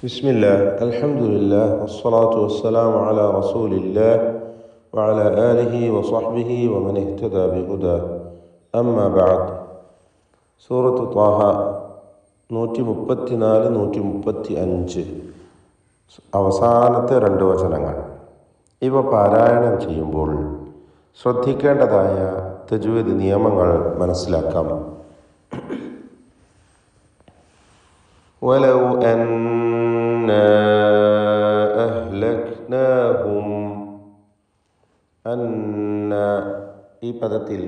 بسم الله الحمد لله والصلاة والسلام على رسول الله وعلى آله وصحبه ومن اهتدى بهداه أما بعد സൂറത്ത് ത്വാഹ 134 135 അവസാനത്തെ രണ്ട് വചനങ്ങൾ. ഇവ പാരായണം ചെയ്യുമ്പോൾ ശ്രദ്ധിക്കേണ്ടതായ തജ്വീദ് നിയമങ്ങൾ മനസ്സിലാക്കാം. ولو أنا أهلكناهم أن ഈ പദത്തിൽ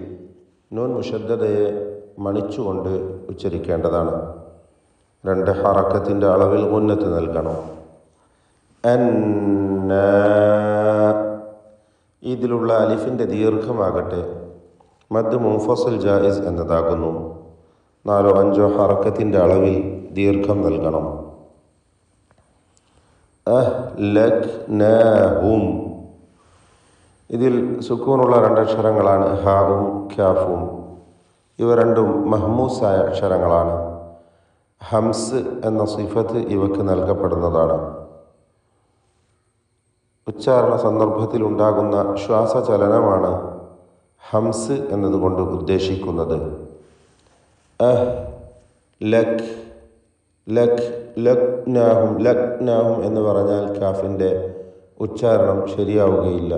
നൂൻ മുഷദ്ദദയെ മണിച്ചുകൊണ്ട് ഉച്ചരിക്കേണ്ടതാണ്. രണ്ട് ഹറക്കത്തിൻ്റെ അളവിൽ ഗുന്നത്ത് നൽകണം. അന്ന ഇതിലുള്ള അലിഫിൻ്റെ ദീർഘമാകട്ടെ മദ് മുൻഫസിൽ ജായിസ് എന്നതാകുന്നു. 4-5 ഹറക്കത്തിൻ്റെ അളവിൽ ദീർഘം നൽകണം. അഹ്ലക്നാഹും ഇതിൽ സുക്കൂനുള്ള രണ്ടക്ഷരങ്ങളാണ് ഹാവും ഖാഫും. ഇവ രണ്ടും മഹ്മൂസായ അക്ഷരങ്ങളാണ്. ഹംസ് എന്ന സിഫത്ത് ഇവക്ക് നൽകപ്പെടുന്നതാണ്. ഉച്ചാരണ സന്ദർഭത്തിൽ ഉണ്ടാകുന്ന ശ്വാസചലനമാണ് ഹംസ് എന്നതുകൊണ്ട് ഉദ്ദേശിക്കുന്നത്. ലക്നാഹും എന്ന് പറഞ്ഞാൽ കാഫിൻ്റെ ഉച്ചാരണം ശരിയാവുകയില്ല.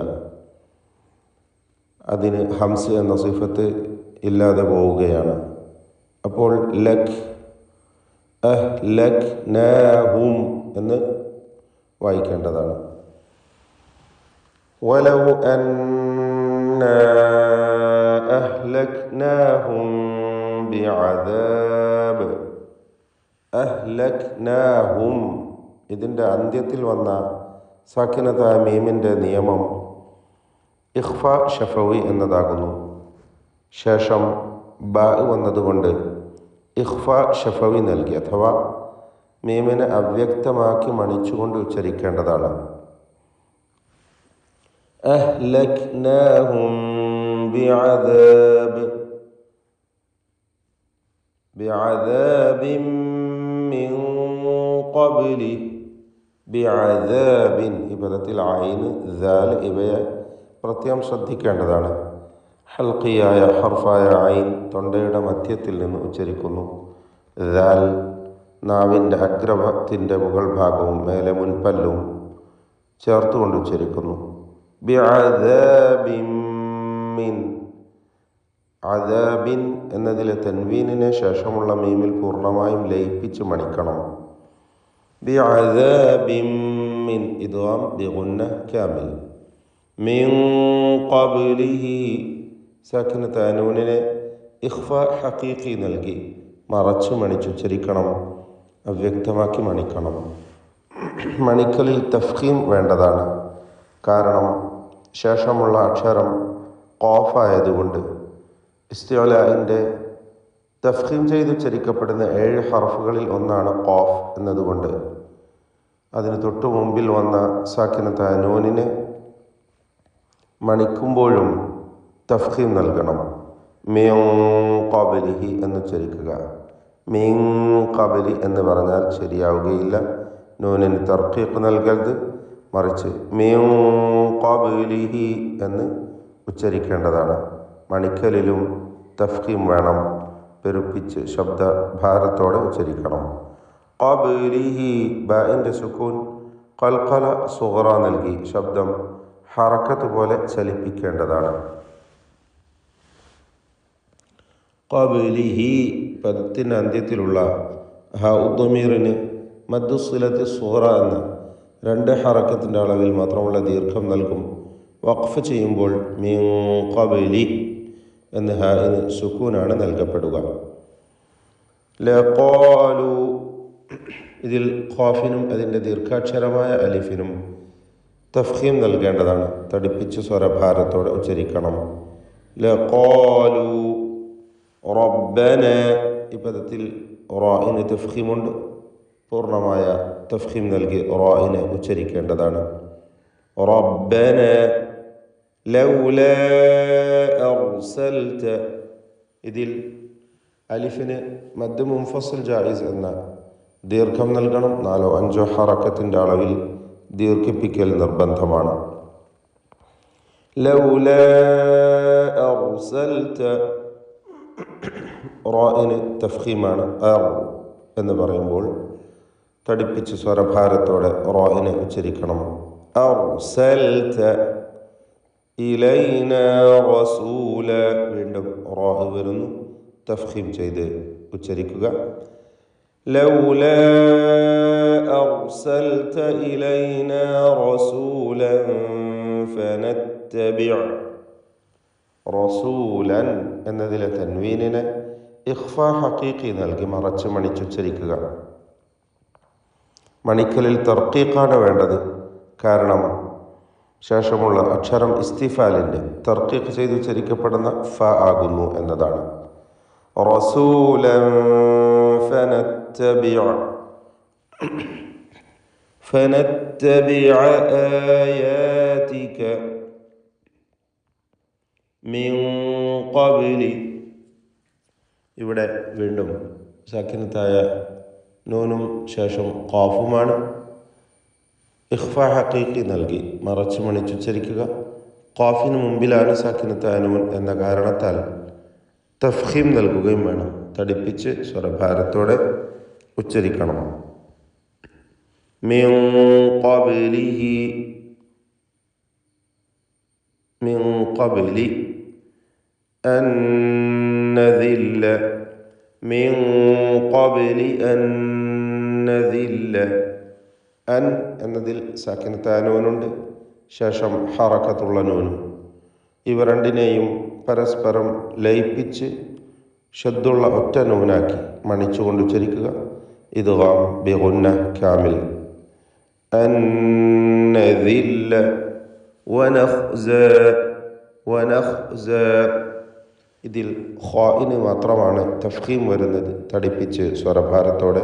അതിന് ഹംസ് എന്ന സിഫത്ത് ഇല്ലാതെ പോവുകയാണ്. അപ്പോൾ ലക്നാഹും എന്ന് വായിക്കേണ്ടതാണ്. വലൗ അന്നാ അഹ്ലക്നാഹും ബിഅദാബ്. അഹ്ലക്നാഹും ഇതിൻ്റെ അന്ത്യത്തിൽ വന്ന സാക്കിനത്തായ മീമിൻ്റെ നിയമം ഇഖ്ഫ ഷഫവി എന്നതാകുന്നു. ശേഷം ബ വന്നതുകൊണ്ട് ഇഖ്ഫ ഷഫവി നൽകി, അഥവാ മീമിനെ അവ്യക്തമാക്കി മണിച്ചുകൊണ്ട് ഉച്ചരിക്കേണ്ടതാണ്. അഹ്ലക്നാഹും ബിഅദാബ് ബിഅദാബിൻ മിൻ ഖബ്ലി. ബിഅദാബിൻ ഈ പദത്തിൽ ഐൻ ദാൽ ഇവയെ പ്രത്യേകം ശ്രദ്ധിക്കേണ്ടതാണ്. ഹൽഖിയായ ഹർഫായ ഐൻ തൊണ്ടയുടെ മധ്യത്തിൽ നിന്ന് ഉച്ചരിക്കുന്നു. ദാൽ നാവിൻ്റെ അഗ്രഭത്തിൻ്റെ മുകൾ ഭാഗവും മേലെ മുൻപല്ലും ചേർത്തുകൊണ്ട് ഉച്ചരിക്കുന്നു. ബിഅദാബിൻ മിൻ. അദാബിൻ എന്നതിലെ തൻവീനിന് ശേഷമുള്ള മീമിൽ പൂർണ്ണമായും ലയിപ്പിച്ച് മണിക്കണം. ബിഅദാബിൻ മിൻ ഇദ്ഗാം ബിഗുന്ന കാമിൽ. മിൻ ഖബ്ലിഹി സാക്കിനത്തായ നൂനിനെ ഇഖ്ഫ ഹഖീഖി നൽകി മറച്ചു മണിച്ചുച്ചരിക്കണം, അവ്യക്തമാക്കി മണിക്കണം. മണിക്കലിൽ തഫ്ഖീം വേണ്ടതാണ്. കാരണം ശേഷമുള്ള അക്ഷരം ഖാഫായതുകൊണ്ട്. ഇസ്തിഅലാഇൻ്റെ തഫ്ഖീം ചെയ്തുച്ചരിക്കപ്പെടുന്ന 7 ഹർഫുകളിൽ ഒന്നാണ് ഖാഫ് എന്നതുകൊണ്ട് അതിന് തൊട്ടു മുമ്പിൽ വന്ന സാക്കിനത്തായ നൂനിനെ മണിക്കുമ്പോഴും തഫ്ഖീം നൽകണം. മിൻ ഖബ്ലിഹി എന്നുച്ചരിക്കുക. മിൻ ഖബ്ലി എന്ന് പറഞ്ഞാൽ ശരിയാവുകയില്ല. നൂനിന് തർഖീഖ് നൽകരുത്, മറിച്ച് മിൻ ഖബ്ലിഹി എന്ന് ഉച്ചരിക്കേണ്ടതാണ്. മണിക്കലിലും തഫ്ഖീം വേണം. പെരുപ്പിച്ച് ശബ്ദഭാരത്തോടെ ഉച്ചരിക്കണം. ഖബ്ലിഹി ബാഇൻ്റെ സുക്കൂൻ ഖൽഖല സുഗ്റ നൽകി ശബ്ദം ഹറക്കത്ത് പോലെ ചലിപ്പിക്കേണ്ടതാണ്. ഖബ്ലിഹി പദത്തിൻ്റെ അന്ത്യത്തിലുള്ള ഹൗദ്ദമീറിന് മദ്ദുസ്സിലത്ത് സുഗ്റ എന്ന 2 ഹറക്കത്തിൻ്റെ അളവിൽ മാത്രമുള്ള ദീർഘം നൽകും. വഖഫ് ചെയ്യുമ്പോൾ മിൻ ഖബ്ലി എന്ന ഹാഇന് സുക്കൂനാണ് നൽകപ്പെടുക. ലഖാലു ഇതിൽ ഖാഫിനും അതിൻ്റെ ദീർഘാക്ഷരമായ അലിഫിനും തഫ്ഖീം നൽകേണ്ടതാണ്. തടിപ്പിച്ച് സ്വരഭാരത്തോടെ ഉച്ചരിക്കണം. ലഖാലു റബ്ബന ഈ പദത്തിൽ റാഇന് തഫ്ഖീമുണ്ട്. പൂർണ്ണമായ തഫ്ഖീം നൽകി റാഇനെ ഉച്ചരിക്കേണ്ടതാണ്. റബ്ബന ലൗലാ അർസൽത ഇതിൽ അലിഫിന് മദ് മുൻഫസിൽ ജായിസ് എന്ന ദീർഘം നൽകണം. 4-5 ഹറക്കത്തിൻ്റെ അളവിൽ ദീർഘിപ്പിക്കൽ നിർബന്ധമാണ്. ലൗലാ അർസൽത, റാഇന് തഫ്ഖീമാണ്. എന്ന് പറയുമ്പോൾ തടിപ്പിച്ച് സ്വരഭാരത്തോടെ റാഇനെ ഉച്ചരിക്കണം. അർസൽത ഇലൈനാ റസൂല, വീണ്ടും റാ വരുന്നു, തഫ്ഖീം ചെയ്ത് ഉച്ചരിക്കുക. ലൗലാ അർസൽത ഇലൈനാ റസൂലൻ ഫനത്തബിഅ, റസൂലൻ എന്നതിലെ തൻവീനിനെ ഇഖ്ഫാ ഹഖീഖി നൽകി മറച്ച് മണിച്ചുച്ചരിക്കുക. മണിക്കലിൽ തർക്കീഖാണ് വേണ്ടത്. കാരണം ശേഷമുള്ള അക്ഷരം ഇസ്തിഫാലിൻ്റെ തർക്കീഖ് ചെയ്ത് ഉച്ചരിക്കപ്പെടുന്ന ഫ ആകുന്നു എന്നതാണ്. റസൂലൻ ഫനത്തബിഅ ആയാതിക മിൻ ഖബ്ലി, ഇവിടെ വീണ്ടും സാക്കിനത്തായ നൂനും ശേഷം ഖാഫുമാണ്. ഇഖ്ഫാ ഹഖീഖി നൽകി മറച്ച് മണിച്ചുച്ചരിക്കുക. ഖാഫിന് മുമ്പിലാണ് സാക്കിനത്തായ നൂൻ എന്ന കാരണത്താൽ തഫ്ഖീം നൽകുകയും വേണം. തടിപ്പിച്ച് സ്വരഭാരത്തോടെ ഉച്ചരിക്കണം. മിൻ ഖബ്ലിഹി, മിൻ ഖബ്ലി അൻ നദില്ല, മിൻ ഖബ്ലി അൻ നദില്ല. അൻ എന്നതിൽ സാക്കിനത്തായ നൂനുണ്ട്, ശേഷം ഹറക്കത്തുള്ള നൂനും. ഇവ രണ്ടിനെയും പരസ്പരം ലയിപ്പിച്ച് ഷദ്ദുള്ള ഒറ്റ നൂനാക്കി മണിച്ചുകൊണ്ട് ഉച്ചരിക്കുക. ഇദ്ഗാം ബിഗുന്ന കാമിൽ. അന്നദില്ല വനഖ്സ, വനഖ്സ. ഇതിൽ ഖാഇന് മാത്രമാണ് തഫ്ഖീം വരുന്നത്. തടിപ്പിച്ച് സ്വരഭാരത്തോടെ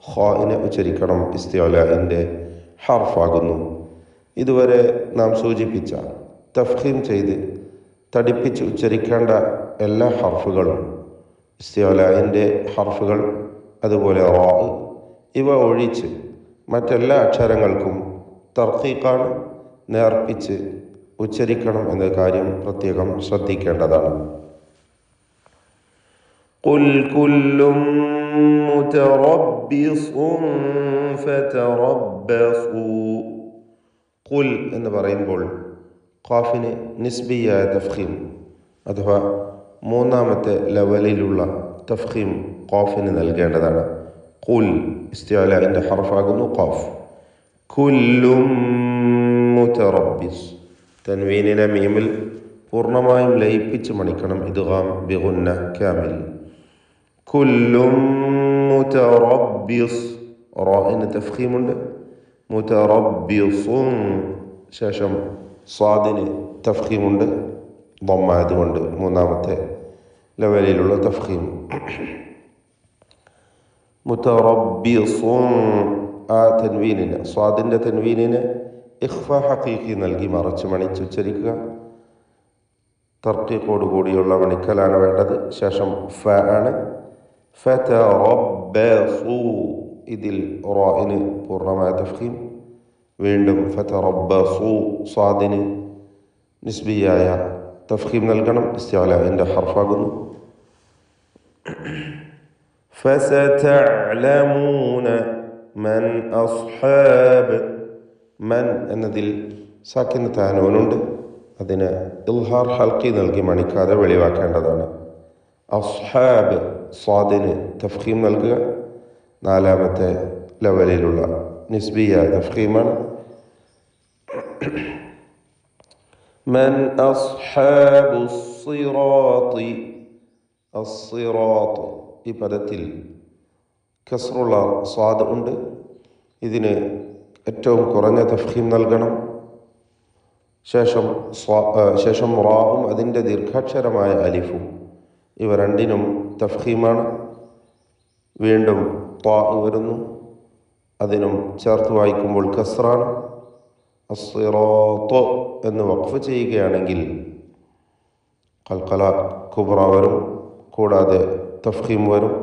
ഖാഇനെ ഉച്ചരിക്കണം. ഇസ്തിഅലാഇൻ്റെ ഹർഫാകുന്നു. ഇതുവരെ നാം സൂചിപ്പിച്ച തഫ്ഖീം ചെയ്ത് തടിപ്പിച്ച് ഉച്ചരിക്കേണ്ട എല്ലാ ഹർഫുകളും, ഇസ്തിഅലാഇൻ്റെ ഹർഫുകൾ, അതുപോലെ റാ, ഇവ ഒഴിച്ച് മറ്റെല്ലാ അക്ഷരങ്ങൾക്കും തർക്കീഖാണ്, നേർപ്പിച്ച് ഉച്ചരിക്കണം എന്ന കാര്യം പ്രത്യേകം ശ്രദ്ധിക്കേണ്ടതാണ്. ഖുൽ കുല്ലും മുതറബ്ബിസുൻ ഫതറബ്ബസൂ. ഖുൽ എന്ന് പറയുമ്പോൾ ഖാഫിന് നിസ്ബിയായ തഫ്ഖീം അഥവാ മൂന്നാമത്തെ ലെവലിലുള്ള തഫ്ഖീം ഖാഫിന് നൽകേണ്ടതാണ്. ഖുൽ ഇസ്തിഅലാഇൻ്റെ ഹർഫാകുന്നു ഖാഫ്. കുല്ലും മുതറബ്ബിസ്, തൻവീനിനെ മീമിൽ പൂർണ്ണമായും ലയിപ്പിച്ച് മണിക്കണം. ഇദ്ഗാം ബിഗുന്ന കാമിൽ. കുല്ലും മുതറബ്ബിസ്, റാഇന് തഫ്ഖീമുണ്ട്. മുതറബ്ബിസുൻ, ശേഷം സ്വാദിന് തഫ്ഖീമുണ്ട്, ضمായതുകൊണ്ട് മൂന്നാമത്തെ ലെവലിലുള്ള തഫ്ഖീം. മുതറബ്ബിസുൻ, ആ തൻവീനിന്, സ്വാദിൻ്റെ തൻവീനിന് ഇഖ്ഫാ ഹഖീഖി നൽകി മറച്ച് മണിച്ചുച്ചരിക്കുക. തർക്കീഖോടുകൂടിയുള്ള മണിക്കലാണ് വേണ്ടത്. ശേഷം ഫ ആണ്. ഫതറബ്ബസു, ഇതിൽ റാഇന് പൂർണ്ണമായ തഫ്ഖീം. വീണ്ടും ഫതറബ്ബസു, സ്വാദിന് നിസ്ബിയായ തഫ്ഖീം നൽകണം. ഇസ്തിഅലാഇൻ്റെ ഹർഫാകുന്നു. ഫസതഅലമൂന മൻ അസ്ഹാബ്, മൻ എന്നതിൽ സാക്കിനത്തായ നൂനുണ്ട്. അതിന് ഇൽഹാർ ഹൽക്കി നൽകി മണിക്കാതെ വെളിവാക്കേണ്ടതാണ്. അസ്ഹാബ്, സ്വാദിന് തഫ്ഖീം നൽകുക. നാലാമത്തെ ലെവലിലുള്ള നിസ്ബിയ തഫ്ഖീമാണ്. മൻ അസ്ഹാബു സിറാത്തി, അസ്സിറാത്ത്, ഈ പദത്തിൽ കസ്റുള്ള സ്വാദ് ഉണ്ട്. ഇതിന് ഏറ്റവും കുറഞ്ഞ തഫ്ഖീം നൽകണം. ശേഷം റാവും അതിൻ്റെ ദീർഘാക്ഷരമായ അലിഫും, ഇവ രണ്ടിനും തഫ്ഖീമാണ്. വീണ്ടും ത്വാ വരുന്നു, അതിനും ചേർത്ത് വായിക്കുമ്പോൾ കസ്റാണ്. അസ്സിറാത്ത് എന്ന് വഖഫ് ചെയ്യുകയാണെങ്കിൽ ഖൽഖല കുബ്ര വരും, കൂടാതെ തഫ്ഖീം വരും.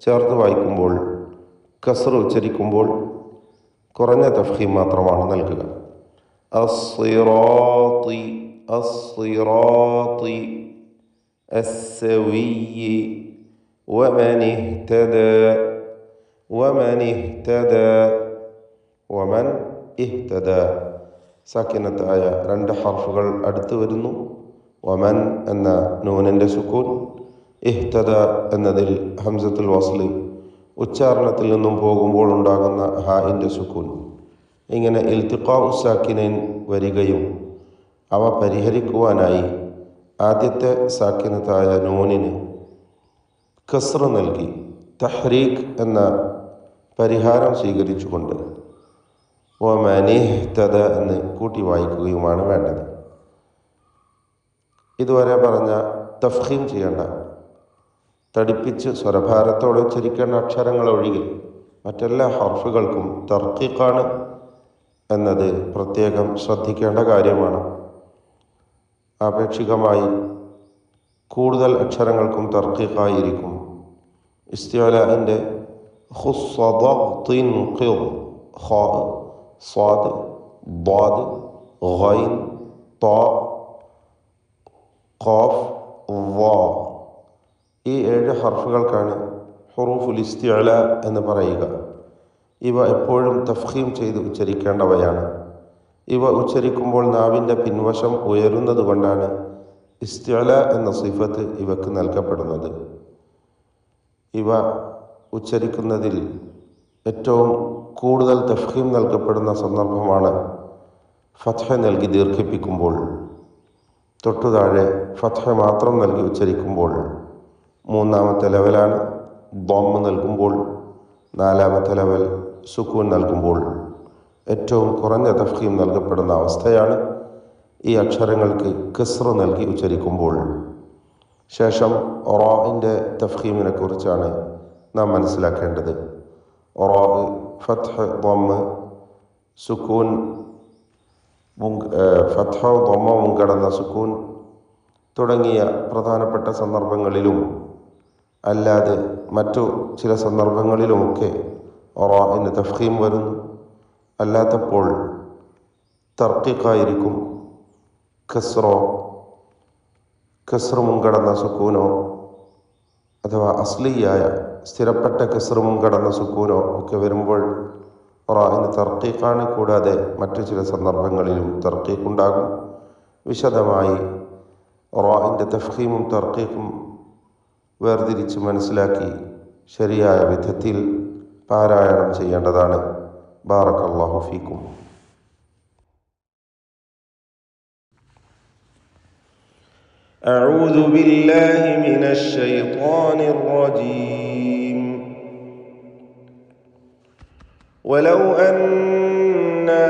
ചേർത്ത് വായിക്കുമ്പോൾ കസ്ർ ഉച്ചരിക്കുമ്പോൾ കുറഞ്ഞ തഫ്ഖീം മാത്രമാണ് നൽകുക. അസ്സിറാത്തി അസ്സിറാത്തി അസ്സവിയ്യി വമനിഹ്തദ വമനിഹ്തദ വമൻ ഇഹ്തദ. സാക്കിനത്തായ 2 ഹർഫുകൾ അടുത്ത് വരുന്നു. വമൻ എന്ന നൂനിൻ്റെ സുക്കൂൻ, ഇഹ്തദ എന്നതിൽ ഹംസത്തുൽ വസ്ല് ഉച്ചാരണത്തിൽ നിന്നും പോകുമ്പോൾ ഉണ്ടാകുന്ന ഹാഇൻ്റെ സുക്കൂൻ. ഇങ്ങനെ ഇൽത്തിഖാഉ സാക്കിനൈൻ വരികയും അവ പരിഹരിക്കുവാനായി ആദ്യത്തെ സാക്കിനത്തായ നൂനിന് കസ്ർ നൽകി തഹ്രീക്ക് എന്ന പരിഹാരം സ്വീകരിച്ചുകൊണ്ട് വമനിഹ്തദ എന്ന് കൂട്ടി വായിക്കുകയുമാണ് വേണ്ടത്. ഇതുവരെ പറഞ്ഞ തഫ്ഖീം ചെയ്യേണ്ട, തടിപ്പിച്ച് സ്വരഭാരത്തോടെ ഉച്ചരിക്കേണ്ട അക്ഷരങ്ങൾ ഒഴികെ മറ്റെല്ലാ ഹർഫുകൾക്കും തർക്കീഖാണ് എന്നത് പ്രത്യേകം ശ്രദ്ധിക്കേണ്ട കാര്യമാണ്. ആപേക്ഷികമായി കൂടുതൽ അക്ഷരങ്ങൾക്കും തർക്കീഖായിരിക്കും. ഇസ്തിഅലാഇൻ്റെ ഖുസ്സദഖ്തിൻ ഖിദ് ഖ സ്വാദ് ضاد ഗൈൻ ത ഖാഫ് വ ഈ 7 ഹർഫുകൾക്കാണ് ഹുറൂഫുൽ ഇസ്തിഅലാ എന്ന് പറയുക. ഇവ എപ്പോഴും തഫ്ഖീം ചെയ്ത് ഉച്ചരിക്കേണ്ടവയാണ്. ഇവ ഉച്ചരിക്കുമ്പോൾ നാവിൻ്റെ പിൻവശം ഉയരുന്നത് കൊണ്ടാണ് ഇസ്തിഅലാ എന്ന സിഫത്ത് ഇവക്ക് നൽകപ്പെടുന്നത്. ഇവ ഉച്ചരിക്കുന്നതിൽ ഏറ്റവും കൂടുതൽ തഫ്ഖീം നൽകപ്പെടുന്ന സന്ദർഭമാണ് ഫത്ഹ നൽകി ദീർഘിപ്പിക്കുമ്പോൾ. തൊട്ടുതാഴെ ഫത്ഹ മാത്രം നൽകി ഉച്ചരിക്കുമ്പോൾ 3ാമത്തെ ലെവലാണ്. ദമ്മ് നൽകുമ്പോൾ 4ാമത്തെ ലെവൽ സുക്കൂൻ നൽകുമ്പോൾ ഏറ്റവും കുറഞ്ഞ തഫ്ഖീം നൽകപ്പെടുന്ന അവസ്ഥയാണ് ഈ അക്ഷരങ്ങൾക്ക് കസ്ർ നൽകി ഉച്ചരിക്കുമ്പോൾ. ശേഷം റാഇൻ്റെ തഫ്ഖീമിനെ കുറിച്ചാണ് നാം മനസ്സിലാക്കേണ്ടത്. റാ, ഫത്ഹ്, ദമ്മ്, സുക്കൂൻ, ഫത്ഹ, ദമ്മ, മുൻകടന്ന സുക്കൂൻ തുടങ്ങിയ പ്രധാനപ്പെട്ട സന്ദർഭങ്ങളിലും അല്ലാതെ മറ്റു ചില സന്ദർഭങ്ങളിലുമൊക്കെ റാഇന് തഫ്ഖീം വരുന്നു. അല്ലാത്തപ്പോൾ തർക്കീഖായിരിക്കും. കസ്ർ മുൻകടന്ന സുക്കൂനോ അഥവാ അസ്ലിയായ സ്ഥിരപ്പെട്ട കസ്ർ മുൻകടന്ന സുക്കൂനോ ഒക്കെ വരുമ്പോൾ റാഇന് തർക്കീഖാണ്. കൂടാതെ മറ്റു ചില സന്ദർഭങ്ങളിലും തർക്കീഖുണ്ടാകും. വിശദമായി റാഇൻ്റെ തഫ്ഖീമും തർക്കീഖും വേർതിരിച്ച് മനസ്സിലാക്കി ശരിയായ വിധത്തിൽ പാരായണം ചെയ്യേണ്ടതാണ്. ബാറക്കല്ലാഹു ഫീക്കും. أعوذ بالله من الشيطان الرجيم. ولو أنا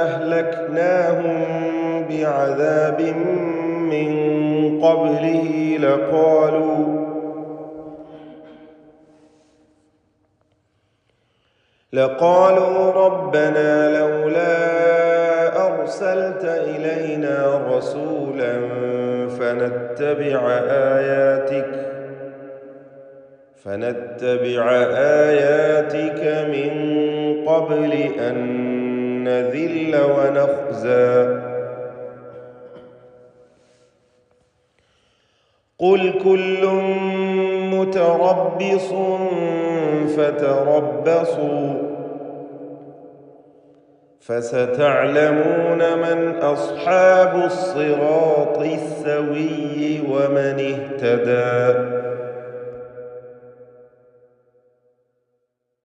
أهلكناهم بعذاب من قبله لقالوا ربنا لولا أرسلت إلينا رسولا فنتبع آياتك من قبل أن نذل ونخزى قل كل متربص فتربصوا فستعلمون من أصحاب الصراط السوي ومن اهتدى.